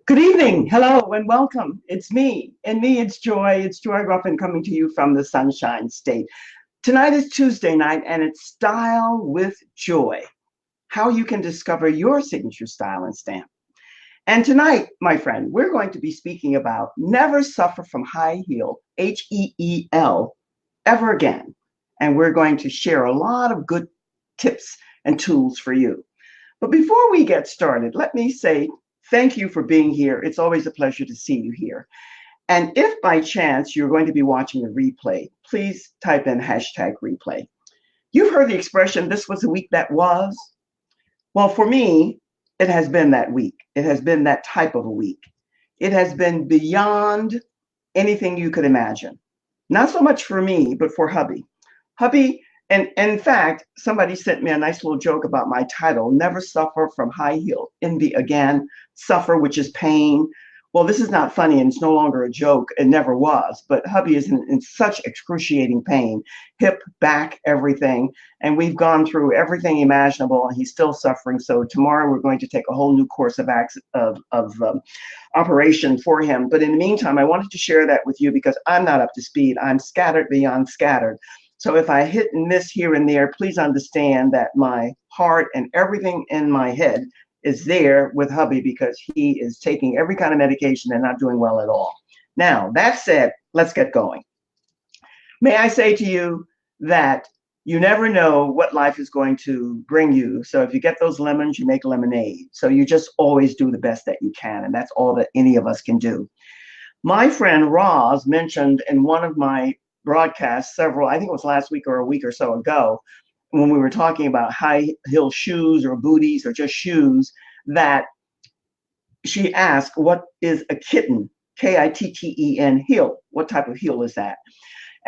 Good evening. Hello and welcome. It's me. And me, it's Joy. It's Joy Ruffin coming to you from the Sunshine State. Tonight is Tuesday night and it's Style with Joy. How you can discover your signature style and stamp. And tonight, my friend, we're going to be speaking about never suffer from high heel, HEEL, ever again. And we're going to share a lot of good tips and tools for you. But before we get started, let me say thank you for being here. It's always a pleasure to see you here. And if by chance you're going to be watching a replay, please type in hashtag replay. You've heard the expression, this was a week that was. Well, for me, it has been that week. It has been that type of a week. It has been beyond anything you could imagine. Not so much for me, but for hubby. Hubby, and in fact, somebody sent me a nice little joke about my title, Never Suffer from High Heel. Envy again, suffer, which is pain. Well, this is not funny and it's no longer a joke. It never was. But hubby is in such excruciating pain, hip, back, everything. And we've gone through everything imaginable and he's still suffering. So tomorrow we're going to take a whole new course of operation for him. But in the meantime, I wanted to share that with you because I'm not up to speed. I'm scattered beyond scattered. So if I hit and miss here and there, please understand that my heart and everything in my head is there with hubby because he is taking every kind of medication and not doing well at all. Now, that said, let's get going. May I say to you that you never know what life is going to bring you. So if you get those lemons, you make lemonade. So you just always do the best that you can. And that's all that any of us can do. My friend Roz mentioned in one of my broadcasts I think it was last week or a week or so ago, when we were talking about high heel shoes or booties or just shoes, that she asked, what is a kitten? Kitten heel. What type of heel is that?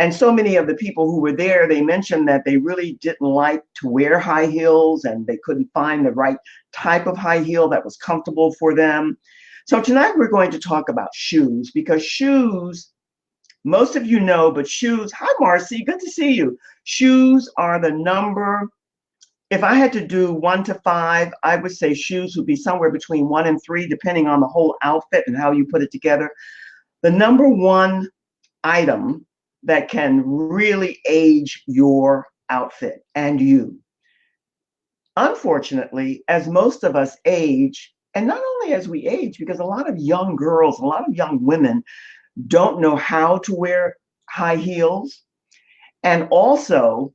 And so many of the people who were there, they mentioned that they really didn't like to wear high heels and they couldn't find the right type of high heel that was comfortable for them. So tonight we're going to talk about shoes because shoes, most of you know, but shoes, hi Marcy, good to see you. Shoes are the number, if I had to do 1 to 5, I would say shoes would be somewhere between 1 and 3, depending on the whole outfit and how you put it together. The number one item that can really age your outfit and you. Unfortunately, as most of us age, and not only as we age, because a lot of young girls, a lot of young women don't know how to wear high heels. And also,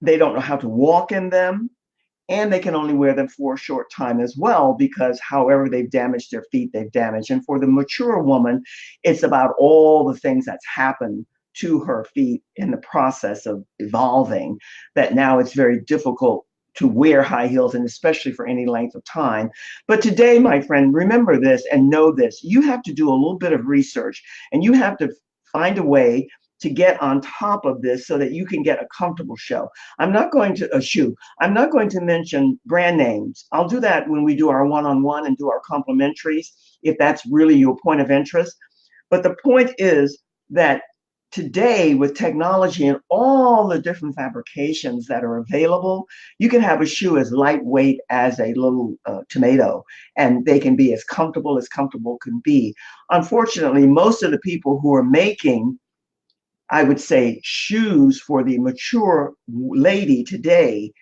they don't know how to walk in them. And they can only wear them for a short time as well, because however they've damaged their feet, they've damaged. And for the mature woman, it's about all the things that's happened to her feet in the process of evolving, that now it's very difficult to wear high heels, and especially for any length of time. But today, my friend, remember this and know this. You have to do a little bit of research and you have to find a way to get on top of this so that you can get a comfortable shoe. I'm not going to mention brand names. I'll do that when we do our one-on-one and do our complimentaries, if that's really your point of interest. But the point is that today, with technology and all the different fabrications that are available, you can have a shoe as lightweight as a little tomato, and they can be as comfortable can be. Unfortunately, most of the people who are making, I would say, shoes for the mature lady today,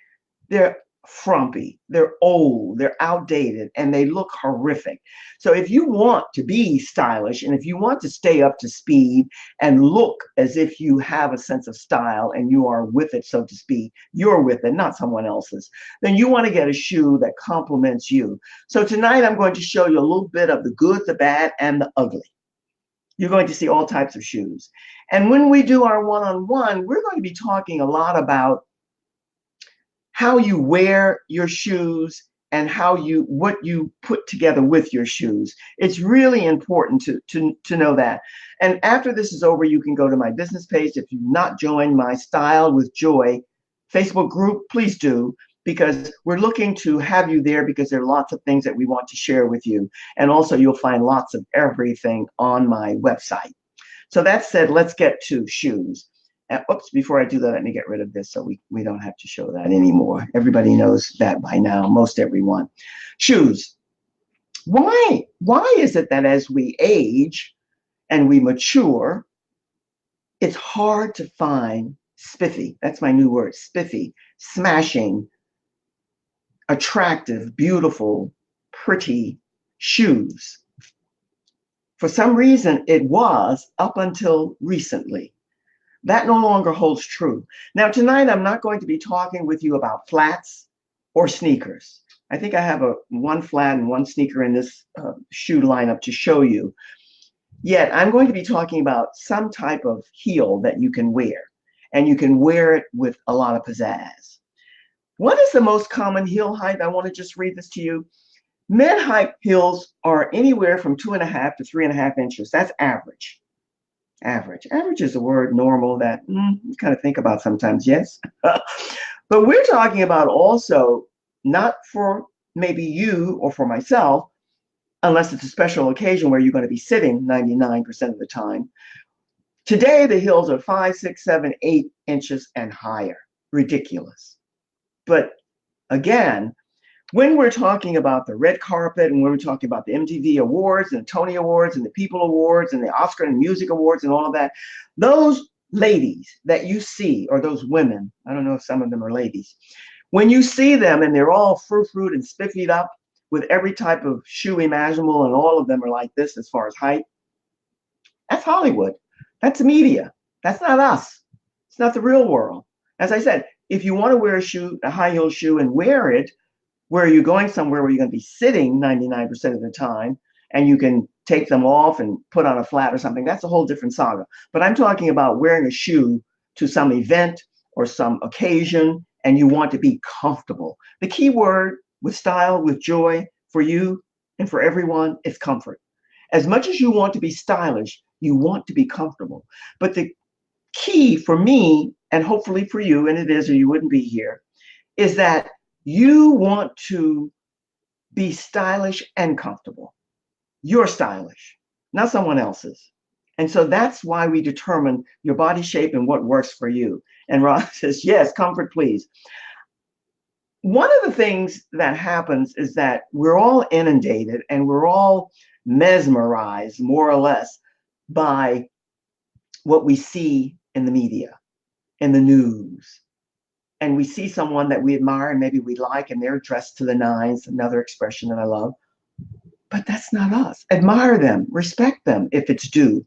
they're frumpy, they're old, they're outdated, and they look horrific. So if you want to be stylish and if you want to stay up to speed and look as if you have a sense of style and you are with it, so to speak, you're with it, not someone else's, then you want to get a shoe that complements you. So tonight I'm going to show you a little bit of the good, the bad, and the ugly. You're going to see all types of shoes. And when we do our one-on-one, we're going to be talking a lot about how you wear your shoes and what you put together with your shoes. It's really important to know that. And after this is over, you can go to my business page. If you've not joined my Style with Joy Facebook group, please do, because we're looking to have you there because there are lots of things that we want to share with you. And also you'll find lots of everything on my website. So that said, let's get to shoes. Oops, before I do that, let me get rid of this so we don't have to show that anymore. Everybody knows that by now, most everyone. Shoes. Why is it that as we age and we mature, it's hard to find spiffy, that's my new word, spiffy, smashing, attractive, beautiful, pretty shoes? For some reason, it was up until recently. That no longer holds true. Now, tonight, I'm not going to be talking with you about flats or sneakers. I think I have one flat and one sneaker in this shoe lineup to show you. Yet, I'm going to be talking about some type of heel that you can wear, and you can wear it with a lot of pizzazz. What is the most common heel height? I want to just read this to you. Men high heels are anywhere from 2.5 to 3.5 inches. That's average. Average is a word normal that you kind of think about sometimes, yes. But we're talking about also not for maybe you or for myself, unless it's a special occasion where you're going to be sitting 99% of the time. Today, the heels are 5, 6, 7, 8 inches and higher. Ridiculous. But again, when we're talking about the red carpet and when we're talking about the MTV Awards and the Tony Awards and the People Awards and the Oscar and Music Awards and all of that, those ladies that you see, or those women, I don't know if some of them are ladies, when you see them and they're all frou-frou and spiffied up with every type of shoe imaginable and all of them are like this as far as height, that's Hollywood. That's media. That's not us. It's not the real world. As I said, if you want to wear a shoe, a high heel shoe, and wear it, where are you going somewhere where you're going to be sitting 99% of the time and you can take them off and put on a flat or something, that's a whole different saga. But I'm talking about wearing a shoe to some event or some occasion and you want to be comfortable. The key word with style, with joy, for you and for everyone is comfort. As much as you want to be stylish, you want to be comfortable. But the key for me, and hopefully for you, and it is or you wouldn't be here, is that you want to be stylish and comfortable. You're stylish, not someone else's. And so that's why we determine your body shape and what works for you. And Ross says, yes, comfort, please. One of the things that happens is that we're all inundated and we're all mesmerized, more or less, by what we see in the media, in the news. And we see someone that we admire and maybe we like, and they're dressed to the nines, another expression that I love. But that's not us. Admire them, respect them if it's due.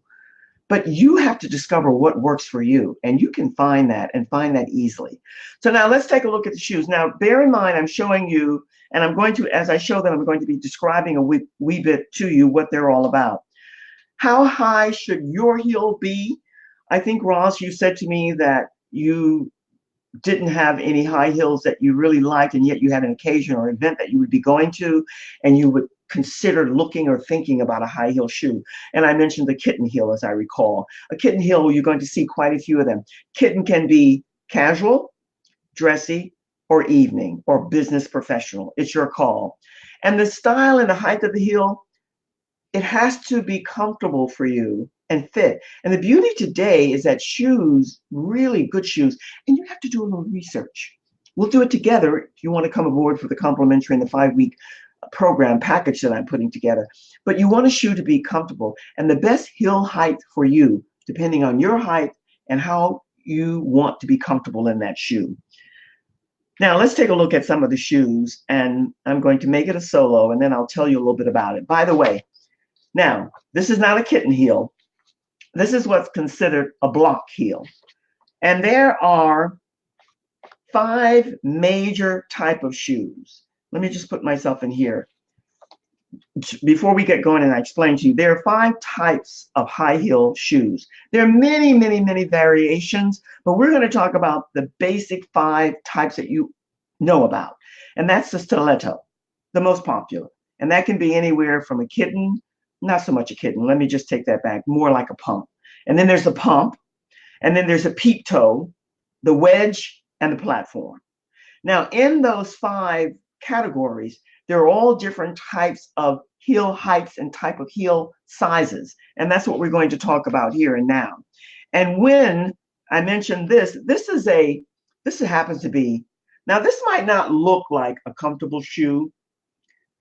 But you have to discover what works for you, and you can find that and find that easily. So now let's take a look at the shoes. Now, bear in mind, I'm showing you, and I'm going to, as I show them, I'm going to be describing a wee bit to you what they're all about. How high should your heel be? I think, Ross, you said to me that you didn't have any high heels that you really liked, and yet you had an occasion or event that you would be going to, and you would consider looking or thinking about a high heel shoe. And I mentioned the kitten heel, as I recall. A kitten heel, you're going to see quite a few of them. Kitten can be casual, dressy, or evening, or business professional. It's your call. And the style and the height of the heel, it has to be comfortable for you and fit. And the beauty today is that shoes, really good shoes, and you have to do a little research. We'll do it together if you want to come aboard for the complimentary and the 5-week program package that I'm putting together. But you want a shoe to be comfortable. And the best heel height for you, depending on your height and how you want to be comfortable in that shoe. Now, let's take a look at some of the shoes, and I'm going to make it a solo, and then I'll tell you a little bit about it. By the way, now, this is not a kitten heel. This is what's considered a block heel. And there are 5 major type of shoes. Let me just put myself in here. Before we get going and I explain to you, there are 5 types of high heel shoes. There are many, many, many variations, but we're going to talk about the basic 5 types that you know about. And that's the stiletto, the most popular. And that can be anywhere from a kitten, not so much a kitten, let me just take that back, more like a pump. And then there's the pump, and then there's a peep toe, the wedge, and the platform. Now, in those 5 categories, there are all different types of heel heights and type of heel sizes. And that's what we're going to talk about here and now. And when I mentioned this happens to be, now this might not look like a comfortable shoe.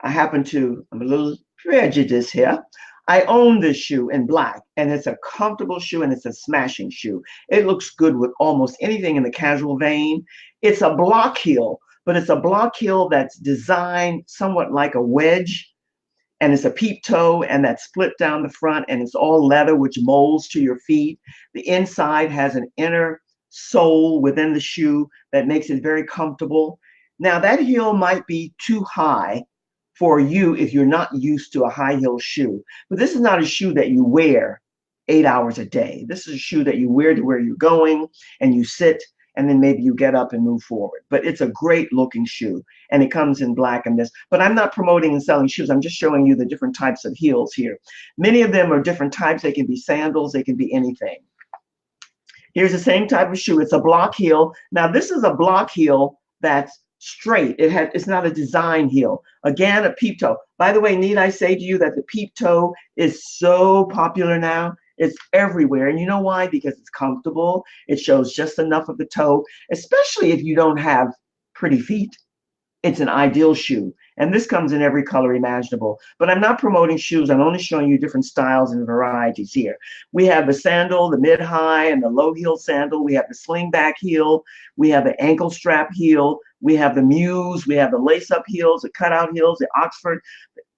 I'm a little prejudice here. I own this shoe in black, and it's a comfortable shoe and it's a smashing shoe. It looks good with almost anything in the casual vein. It's a block heel, but it's a block heel that's designed somewhat like a wedge, and it's a peep toe, and that's split down the front, and it's all leather, which molds to your feet. The inside has an inner sole within the shoe that makes it very comfortable. Now, that heel might be too high for you if you're not used to a high heel shoe, but this is not a shoe that you wear 8 hours a day. This is a shoe that you wear to where you're going, and you sit, and then maybe you get up and move forward. But it's a great looking shoe, and it comes in black and this. But I'm not promoting and selling shoes. I'm just showing you the different types of heels here. Many of them are different types. They can be sandals. They can be anything. Here's the same type of shoe. It's a block heel. Now, this is a block heel that's straight. It's not a design heel. Again, a peep toe. By the way, need I say to you that the peep toe is so popular now? It's everywhere. And you know why? Because it's comfortable. It shows just enough of the toe, especially if you don't have pretty feet. It's an ideal shoe. And this comes in every color imaginable. But I'm not promoting shoes. I'm only showing you different styles and varieties here. We have the sandal, the mid-high, and the low-heel sandal. We have the sling-back heel. We have the ankle strap heel. We have the muse. We have the lace-up heels, the cutout heels, the Oxford,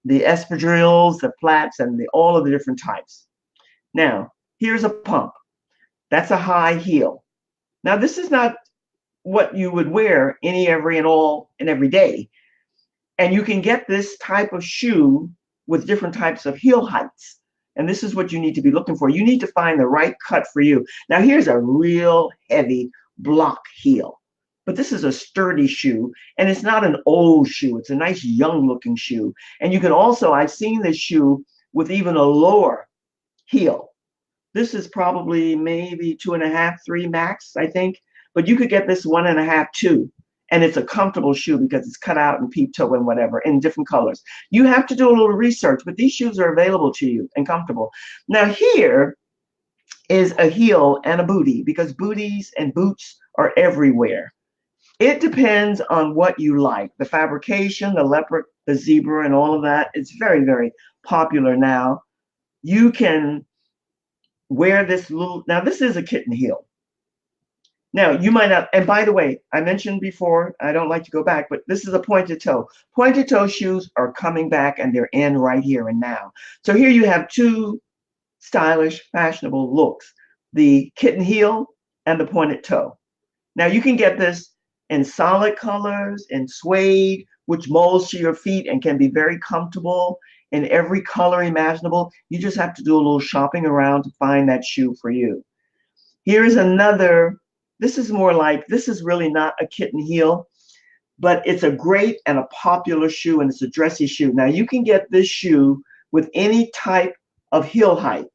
the espadrilles, the flats, and all of the different types. Now, here's a pump. That's a high heel. Now, this is not what you would wear any, every, and all, and every day. And you can get this type of shoe with different types of heel heights. And this is what you need to be looking for. You need to find the right cut for you. Now, here's a real heavy block heel. But this is a sturdy shoe, and it's not an old shoe. It's a nice young looking shoe. And you can also, I've seen this shoe with even a lower heel. This is probably maybe 2.5, 3 max, I think. But you could get this 1.5, 2. And it's a comfortable shoe because it's cut out and peep toe and whatever in different colors. You have to do a little research, but these shoes are available to you and comfortable. Now, here is a heel and a bootie, because booties and boots are everywhere. It depends on what you like. The fabrication, the leopard, the zebra, and all of that, it's very, very popular now. You can wear this little, now this is a kitten heel. Now, you might not, and by the way, I mentioned before, I don't like to go back, but this is a pointed toe. Pointed toe shoes are coming back, and they're in right here and now. So here you have two stylish, fashionable looks, the kitten heel and the pointed toe. Now, you can get this in solid colors, in suede, which molds to your feet and can be very comfortable in every color imaginable. You just have to do a little shopping around to find that shoe for you. Here's another. This is more like, this is really not a kitten heel, but it's a great and a popular shoe, and it's a dressy shoe. Now, you can get this shoe with any type of heel height,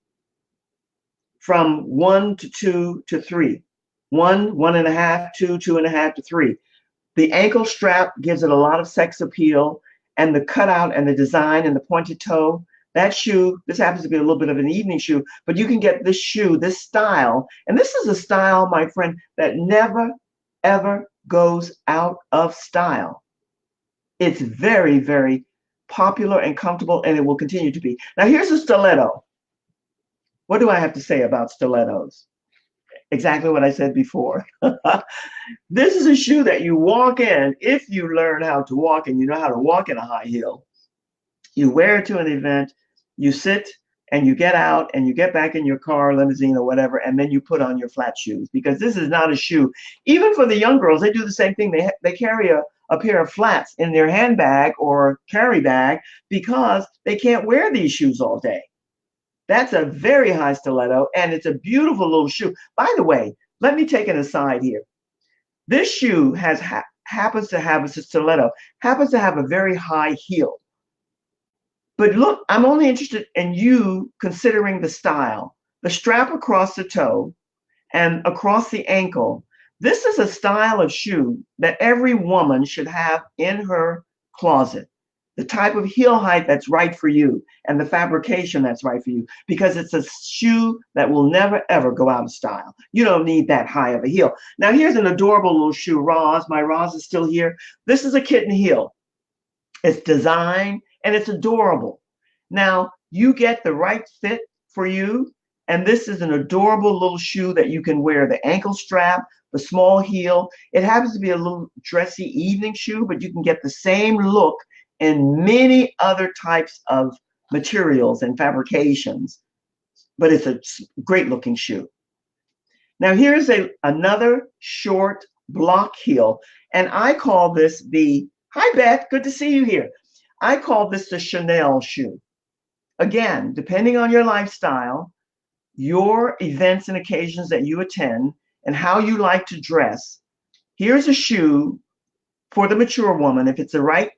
from 1 to 2 to 3. 1, 1.5, 2, 2.5 to 3. The ankle strap gives it a lot of sex appeal, and the cutout and the design and the pointed toe. That shoe, this happens to be a little bit of an evening shoe, but you can get this shoe, this style. And this is a style, my friend, that never, ever goes out of style. It's very, very popular and comfortable, and it will continue to be. Now, here's a stiletto. What do I have to say about stilettos? Exactly what I said before. This is a shoe that you walk in, if you learn how to walk and you know how to walk in a high heel. You wear it to an event, you sit and you get out and you get back in your car, limousine, or whatever, and then you put on your flat shoes, because this is not a shoe. Even for the young girls, they do the same thing. They carry a pair of flats in their handbag or carry bag because they can't wear these shoes all day. That's a very high stiletto, and it's a beautiful little shoe. By the way, let me take an aside here. This shoe happens to have a stiletto, happens to have a very high heel. But look, I'm only interested in you considering the style. The strap across the toe and across the ankle. This is a style of shoe that every woman should have in her closet. The type of heel height that's right for you and the fabrication that's right for you, because it's a shoe that will never, ever go out of style. You don't need that high of a heel. Now, here's an adorable little shoe, Roz. My Roz is still here. This is a kitten heel. It's designed and it's adorable. Now, you get the right fit for you, and this is an adorable little shoe that you can wear the ankle strap, the small heel. It happens to be a little dressy evening shoe, but you can get the same look in many other types of materials and fabrications. But it's a great looking shoe. Now here's another short block heel, and I call this the, hi Beth, good to see you here. I call this the Chanel shoe. Again, depending on your lifestyle, your events and occasions that you attend, and how you like to dress, here's a shoe for the mature woman. If it's the right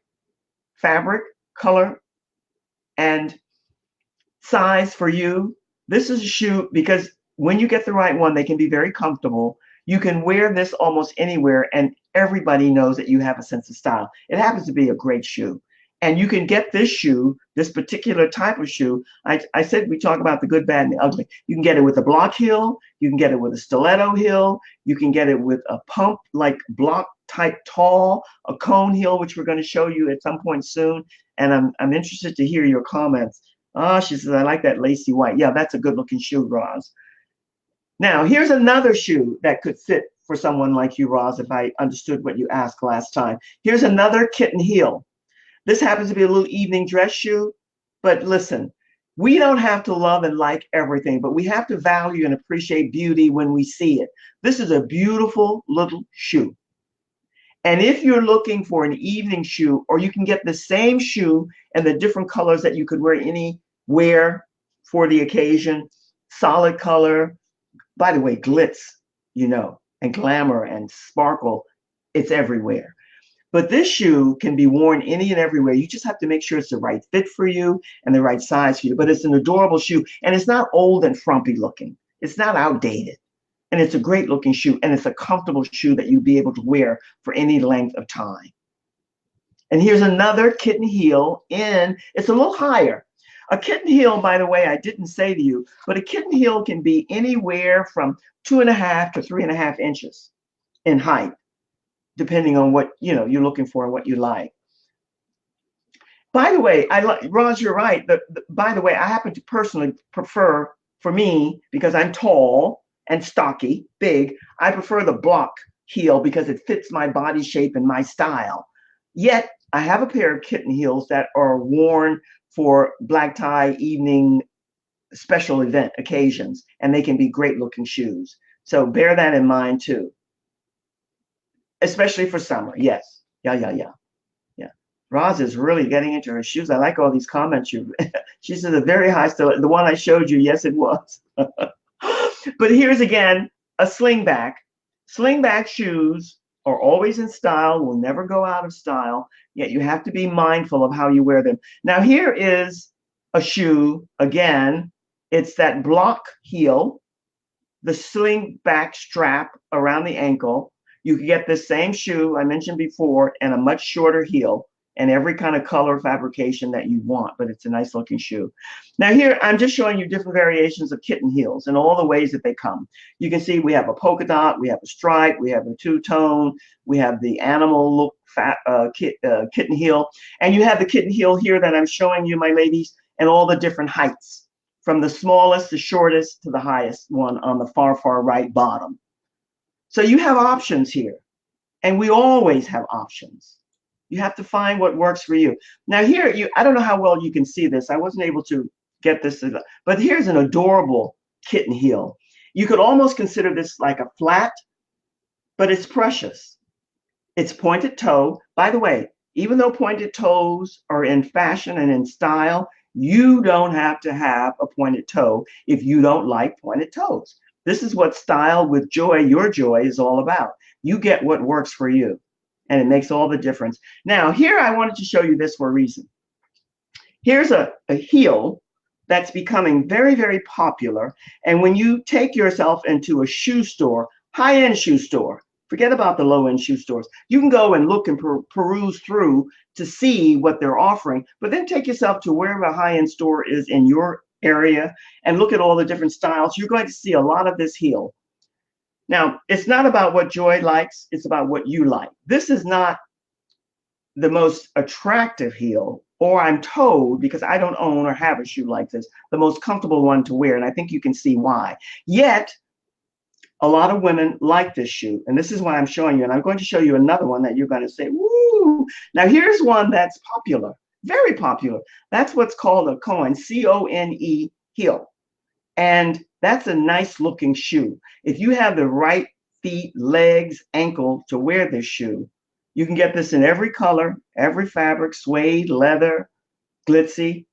fabric, color, and size for you, this is a shoe because when you get the right one, they can be very comfortable. You can wear this almost anywhere, and everybody knows that you have a sense of style. It happens to be a great shoe. And you can get this shoe, this particular type of shoe. I said we talk about the good, bad, and the ugly. You can get it with a block heel. You can get it with a stiletto heel. You can get it with a pump, like block type tall, a cone heel, which we're going to show you at some point soon. And I'm interested to hear your comments. Oh, she says, I like that lacy white. Yeah, that's a good looking shoe, Roz. Now, here's another shoe that could fit for someone like you, Roz, if I understood what you asked last time. Here's another kitten heel. This happens to be a little evening dress shoe, but listen, we don't have to love and like everything, but we have to value and appreciate beauty when we see it. This is a beautiful little shoe. And if you're looking for an evening shoe, or you can get the same shoe and the different colors that you could wear anywhere for the occasion, solid color, by the way, glitz, and glamour and sparkle, it's everywhere. But this shoe can be worn any and everywhere. You just have to make sure it's the right fit for you and the right size for you. But it's an adorable shoe, and it's not old and frumpy looking. It's not outdated. And it's a great looking shoe, and it's a comfortable shoe that you'll be able to wear for any length of time. And here's another kitten heel it's a little higher. A kitten heel, by the way, I didn't say to you, but a kitten heel can be anywhere from 2.5 to 3.5 inches in height, depending on what you're looking for and what you like. By the way, Roz, you're right. By the way, I happen to personally prefer, for me, because I'm tall and stocky, big, I prefer the block heel because it fits my body shape and my style. Yet, I have a pair of kitten heels that are worn for black tie evening special event occasions, and they can be great looking shoes. So bear that in mind too. Especially for summer, yes. Yeah. Roz is really getting into her shoes. I like all these comments. She says a very high stiletto. The one I showed you, yes, it was. But here's again a slingback. Slingback shoes are always in style, will never go out of style, yet you have to be mindful of how you wear them. Now here is a shoe, again, it's that block heel, the slingback strap around the ankle. You can get the same shoe I mentioned before and a much shorter heel and every kind of color fabrication that you want, but it's a nice looking shoe. Now here, I'm just showing you different variations of kitten heels and all the ways that they come. You can see we have a polka dot, we have a stripe, we have a two-tone, we have the animal look kitten heel, and you have the kitten heel here that I'm showing you, my ladies, and all the different heights, from the smallest, the shortest, to the highest one on the far, far right bottom. So you have options here, and we always have options. You have to find what works for you. Now here, I don't know how well you can see this. I wasn't able to get this, but here's an adorable kitten heel. You could almost consider this like a flat, but it's precious. It's pointed toe. By the way, even though pointed toes are in fashion and in style, you don't have to have a pointed toe if you don't like pointed toes. This is what Style with Joy, Your Joy, is all about. You get what works for you, and it makes all the difference. Now, here I wanted to show you this for a reason. Here's a heel that's becoming very, very popular. And when you take yourself into a shoe store, high-end shoe store, forget about the low-end shoe stores. You can go and look and peruse through to see what they're offering, but then take yourself to wherever a high-end store is in your area and look at all the different styles. You're going to see a lot of this heel. Now, it's not about what Joy likes, it's about what you like. This is not the most attractive heel or I'm told, because I don't own or have a shoe like this, the most comfortable one to wear. And I think you can see why. Yet, a lot of women like this shoe. And this is why I'm showing you. And I'm going to show you another one that you're going to say, woo. Now, here's one that's popular, very popular. That's what's called a Cone, C-O-N-E heel. And that's a nice looking shoe. If you have the right feet, legs, ankle to wear this shoe, you can get this in every color, every fabric, suede, leather, glitzy.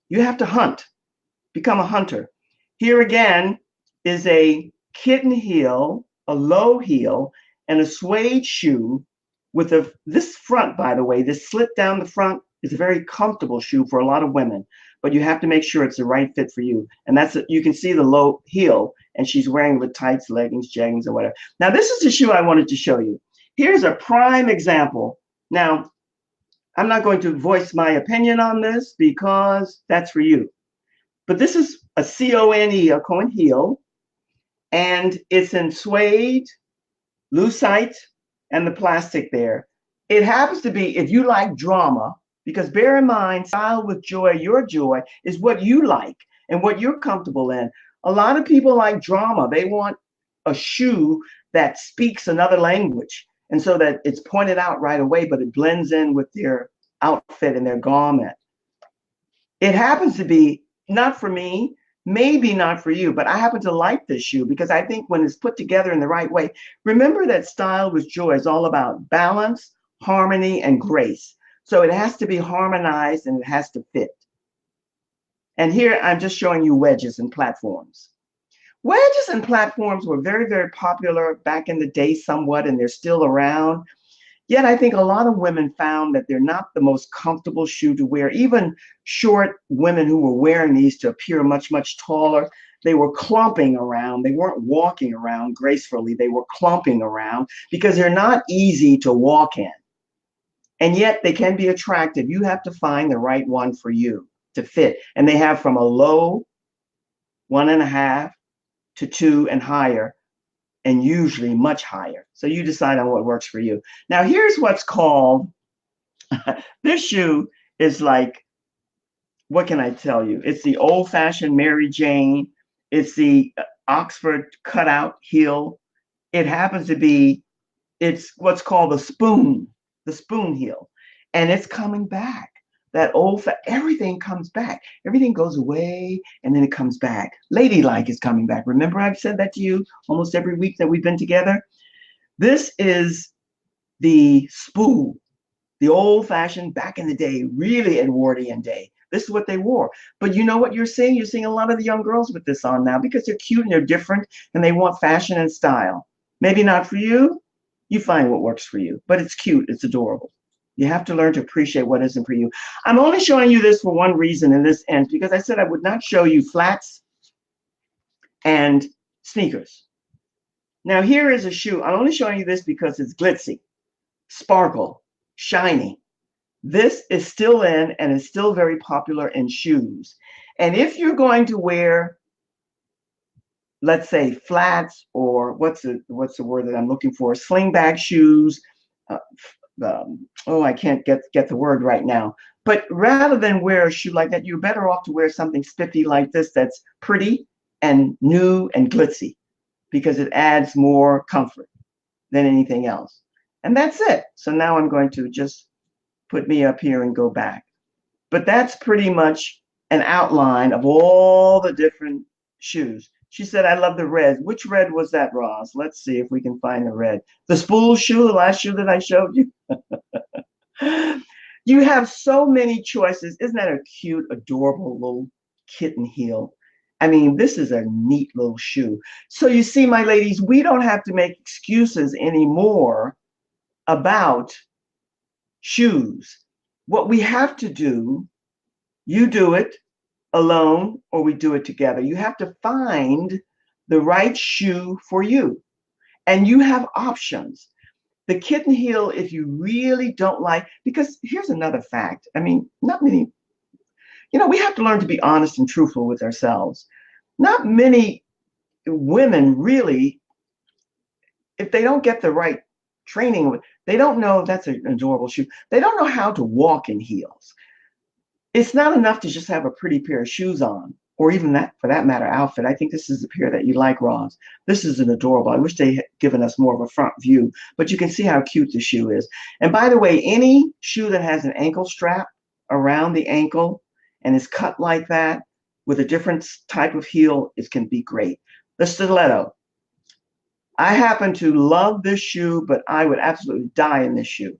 You have to hunt, become a hunter. Here again is a kitten heel, a low heel, and a suede shoe with this front, by the way, this slit down the front is a very comfortable shoe for a lot of women, but you have to make sure it's the right fit for you. And you can see the low heel, and she's wearing with tights, leggings, jeggings, or whatever. Now, this is the shoe I wanted to show you. Here's a prime example. Now, I'm not going to voice my opinion on this because that's for you. But this is a C-O-N-E, a Cone heel, and it's in suede, lucite, and the plastic there. It happens to be, if you like drama, because bear in mind, style with joy, your joy is what you like and what you're comfortable in. A lot of people like drama. They want a shoe that speaks another language. And so that it's pointed out right away, but it blends in with their outfit and their garment. It happens to be not for me, maybe not for you, but I happen to like this shoe because I think when it's put together in the right way, remember that style with joy is all about balance, harmony, and grace. So it has to be harmonized and it has to fit. And here I'm just showing you wedges and platforms. Wedges and platforms were very, very popular back in the day somewhat, and they're still around. Yet I think a lot of women found that they're not the most comfortable shoe to wear. Even short women who were wearing these to appear much, much taller, they were clumping around. They weren't walking around gracefully. They were clumping around because they're not easy to walk in. And yet they can be attractive. You have to find the right one for you to fit. And they have from a low 1.5 to 2 and higher, and usually much higher. So you decide on what works for you. Now, here's what's called, this shoe is like, what can I tell you? It's the old-fashioned Mary Jane. It's the Oxford cutout heel. It happens to be, it's what's called the spoon heel. And it's coming back. That everything comes back. Everything goes away and then it comes back. Ladylike is coming back. Remember, I've said that to you almost every week that we've been together. This is the spool, the old-fashioned back in the day, really Edwardian day. This is what they wore. But you know what you're seeing? You're seeing a lot of the young girls with this on now because they're cute and they're different and they want fashion and style. Maybe not for you. You find what works for you, but it's cute. It's adorable. You have to learn to appreciate what isn't for you. I'm only showing you this for one reason in this end, because I said I would not show you flats and sneakers. Now here is a shoe. I'm only showing you this because it's glitzy, sparkle, shiny. This is still in and is still very popular in shoes. And if you're going to wear, let's say flats, or what's the word that I'm looking for? Sling-bag shoes, I can't get the word right now. But rather than wear a shoe like that, you're better off to wear something spiffy like this that's pretty and new and glitzy, because it adds more comfort than anything else. And that's it. So now I'm going to just put me up here and go back. But that's pretty much an outline of all the different shoes. She said, I love the red. Which red was that, Roz? Let's see if we can find the red. The spool shoe, the last shoe that I showed you. You have so many choices. Isn't that a cute, adorable little kitten heel? I mean, this is a neat little shoe. So you see, my ladies, we don't have to make excuses anymore about shoes. What we have to do, you do it alone or we do it together. You have to find the right shoe for you. And you have options. The kitten heel, if you really don't like, because here's another fact. I mean, not many, we have to learn to be honest and truthful with ourselves. Not many women really, if they don't get the right training, they don't know, that's an adorable shoe. They don't know how to walk in heels. It's not enough to just have a pretty pair of shoes on, or even that, for that matter, outfit. I think this is a pair that you like, Roz. This is an adorable. I wish they had given us more of a front view, but you can see how cute the shoe is. And by the way, any shoe that has an ankle strap around the ankle and is cut like that with a different type of heel, it can be great. The stiletto. I happen to love this shoe, but I would absolutely die in this shoe.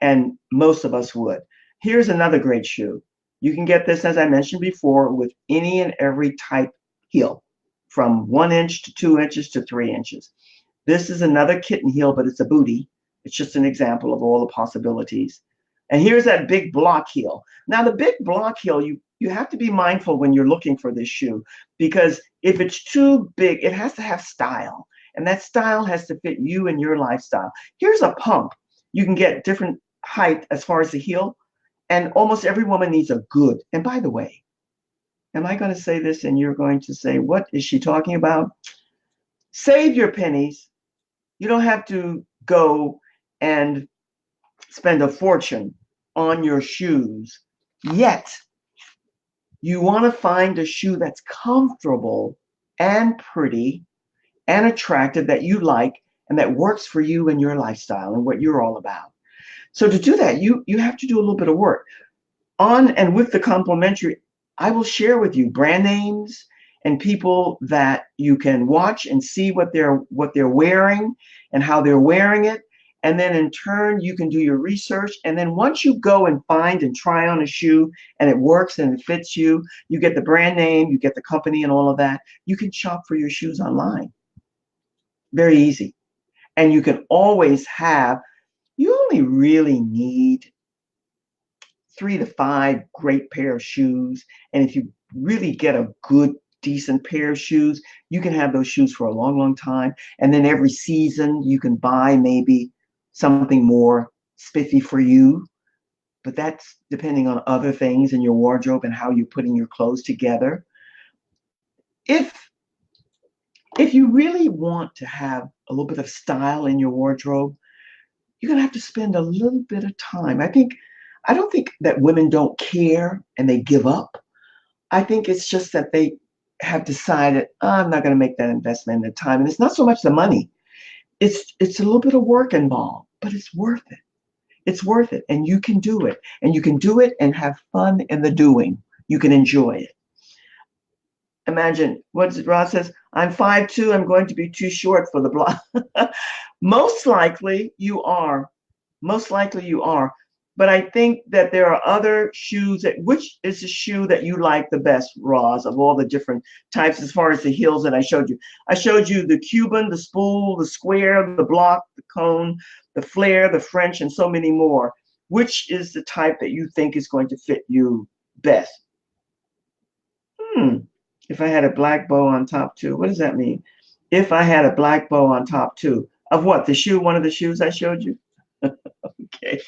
And most of us would. Here's another great shoe. You can get this, as I mentioned before, with any and every type heel, from 1 inch to 2 inches to 3 inches. This is another kitten heel, but it's a booty. It's just an example of all the possibilities. And here's that big block heel. Now, the big block heel, you have to be mindful when you're looking for this shoe, because if it's too big, it has to have style. And that style has to fit you and your lifestyle. Here's a pump. You can get different height as far as the heel. And almost every woman needs a good. And by the way, am I going to say this and you're going to say, what is she talking about? Save your pennies. You don't have to go and spend a fortune on your shoes. Yet, you want to find a shoe that's comfortable and pretty and attractive that you like and that works for you and your lifestyle and what you're all about. So to do that, you have to do a little bit of work. On and with the complimentary, I will share with you brand names and people that you can watch and see what they're wearing and how they're wearing it. And then in turn, you can do your research. And then once you go and find and try on a shoe and it works and it fits you, you get the brand name, you get the company and all of that, you can shop for your shoes online. Very easy. And you can always have, you only really need 3 to 5 great pair of shoes. And if you really get a good, decent pair of shoes, you can have those shoes for a long, long time. And then every season you can buy maybe something more spiffy for you. But that's depending on other things in your wardrobe and how you're putting your clothes together. If you really want to have a little bit of style in your wardrobe, you're going to have to spend a little bit of time. I don't think that women don't care and they give up. I think it's just that they have decided, oh, I'm not going to make that investment in the time. And it's not so much the money. It's a little bit of work involved, but it's worth it. It's worth it. And you can do it. And you can do it and have fun in the doing. You can enjoy it. Imagine, what is it, Ross says? I'm 5'2", I'm going to be too short for the block. Most likely you are. Most likely you are. But I think that there are other shoes which is the shoe that you like the best, Roz, of all the different types as far as the heels that I showed you. I showed you the Cuban, the spool, the square, the block, the cone, the flare, the French, and so many more. Which is the type that you think is going to fit you best? If I had a black bow on top too, what does that mean? If I had a black bow on top too, of what? The shoe, one of the shoes I showed you? Okay.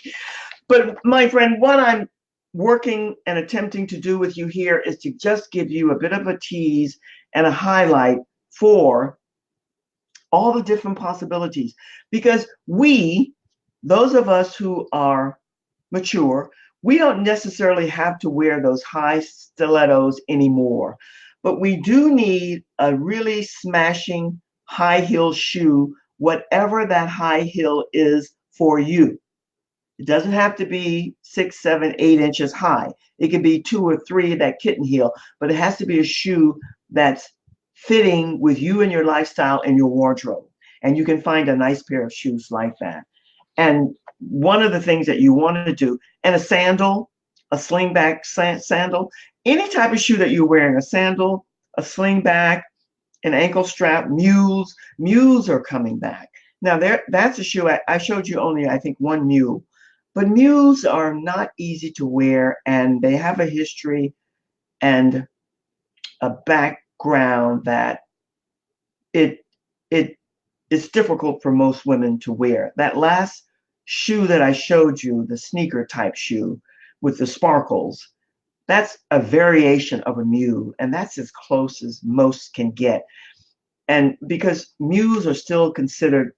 But my friend, what I'm working and attempting to do with you here is to just give you a bit of a tease and a highlight for all the different possibilities. Because those of us who are mature, we don't necessarily have to wear those high stilettos anymore. But we do need a really smashing high heel shoe, whatever that high heel is for you. It doesn't have to be 6, 7, 8 inches high. It can be 2 or 3, that kitten heel, but it has to be a shoe that's fitting with you and your lifestyle and your wardrobe. And you can find a nice pair of shoes like that. And one of the things that you want to do, and a sandal, a slingback sandal, any type of shoe that you're wearing, a sandal, a slingback, an ankle strap, mules are coming back. Now that's a shoe, I showed you only, I think, one mule. But mules are not easy to wear, and they have a history and a background that it's difficult for most women to wear. That last shoe that I showed you, the sneaker type shoe with the sparkles, that's a variation of a mule, and that's as close as most can get. And because mules are still considered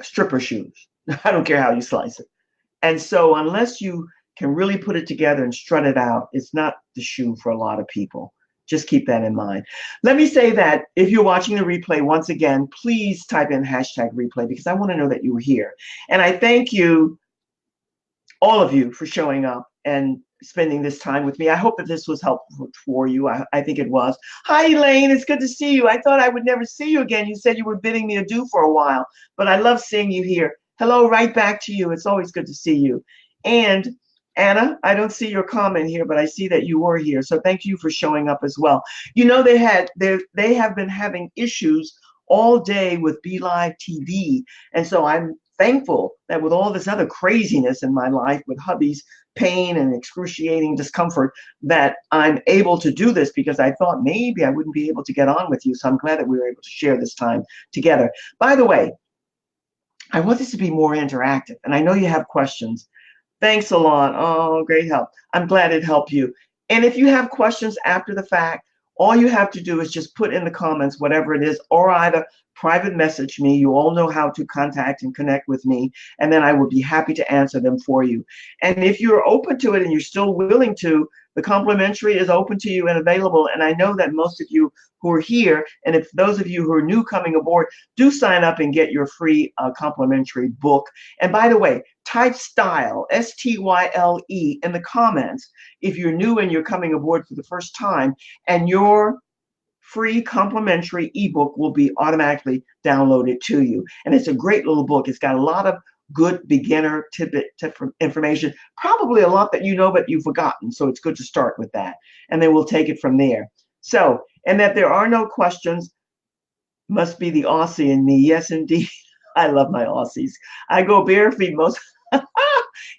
stripper shoes, I don't care how you slice it. And so unless you can really put it together and strut it out, it's not the shoe for a lot of people. Just keep that in mind. Let me say that if you're watching the replay, once again, please type in hashtag replay because I want to know that you were here. And I thank you, all of you, for showing up and spending this time with me. I hope that this was helpful for you. I think it was. Hi, Elaine. It's good to see you. I thought I would never see you again. You said you were bidding me adieu for a while, but I love seeing you here. Hello, right back to you. It's always good to see you. And Anna, I don't see your comment here, but I see that you were here. So thank you for showing up as well. You know, they have been having issues all day with Be Live TV. And so I'm thankful that with all this other craziness in my life, with hubby's pain and excruciating discomfort, that I'm able to do this because I thought maybe I wouldn't be able to get on with you. So I'm glad that we were able to share this time together. By the way, I want this to be more interactive, and I know you have questions. Thanks a lot. Oh, great help. I'm glad it helped you. And if you have questions after the fact, all you have to do is just put in the comments whatever it is, or either private message me. You all know how to contact and connect with me, and then I will be happy to answer them for you. And if you're open to it and you're still willing to, the complimentary is open to you and available. And I know that most of you who are here, and if those of you who are new coming aboard, do sign up and get your free complimentary book. And by the way, type style, STYLE, in the comments if you're new and you're coming aboard for the first time, and your free complimentary ebook will be automatically downloaded to you. And it's a great little book. It's got a lot of good beginner tip information, probably a lot that you know but you've forgotten. So it's good to start with that, and then we'll take it from there. So, and that there are no questions must be the Aussie in me. Yes, indeed. I love my Aussies. I go bare feet most.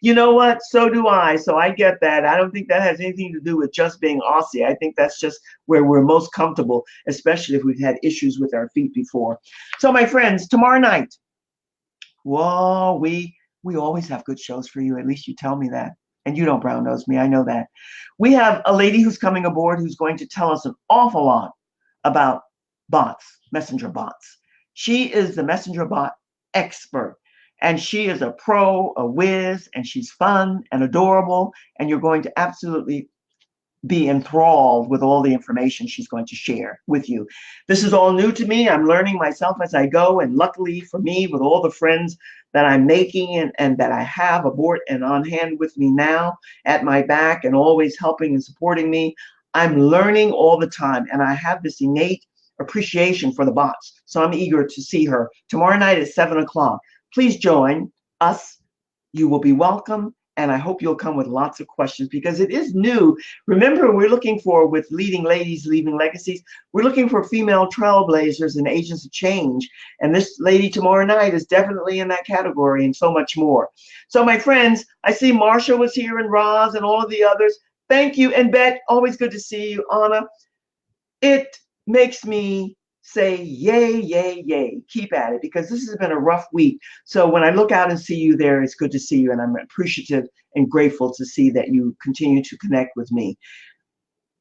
You know what? So do I. So I get that. I don't think that has anything to do with just being Aussie. I think that's just where we're most comfortable, especially if we've had issues with our feet before. So my friends, tomorrow night, whoa, we always have good shows for you. At least you tell me that. And you don't brown nose me. I know that. We have a lady who's coming aboard who's going to tell us an awful lot about bots, messenger bots. She is the messenger bot expert. And she is a pro, a whiz, and she's fun and adorable. And you're going to absolutely be enthralled with all the information she's going to share with you. This is all new to me. I'm learning myself as I go. And luckily for me, with all the friends that I'm making and that I have aboard and on hand with me now at my back and always helping and supporting me, I'm learning all the time. And I have this innate appreciation for the bots. So I'm eager to see her tomorrow night at 7 o'clock. Please join us. You will be welcome. And I hope you'll come with lots of questions because it is new. Remember, we're looking for, with Leading Ladies, Leaving Legacies, we're looking for female trailblazers and agents of change. And this lady tomorrow night is definitely in that category and so much more. So my friends, I see Marsha was here and Roz and all of the others. Thank you. And Bet, always good to see you. Anna, it makes me say yay, yay, yay. Keep at it because this has been a rough week. So when I look out and see you there, it's good to see you. And I'm appreciative and grateful to see that you continue to connect with me.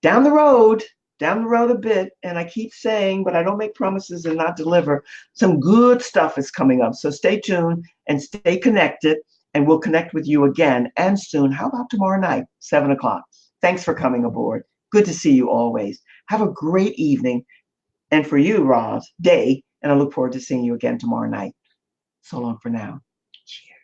Down the road a bit, and I keep saying, but I don't make promises and not deliver, some good stuff is coming up. So stay tuned and stay connected, and we'll connect with you again and soon. How about tomorrow night, 7 o'clock? Thanks for coming aboard. Good to see you always. Have a great evening. And for you, Roz, day, and I look forward to seeing you again tomorrow night. So long for now. Cheers.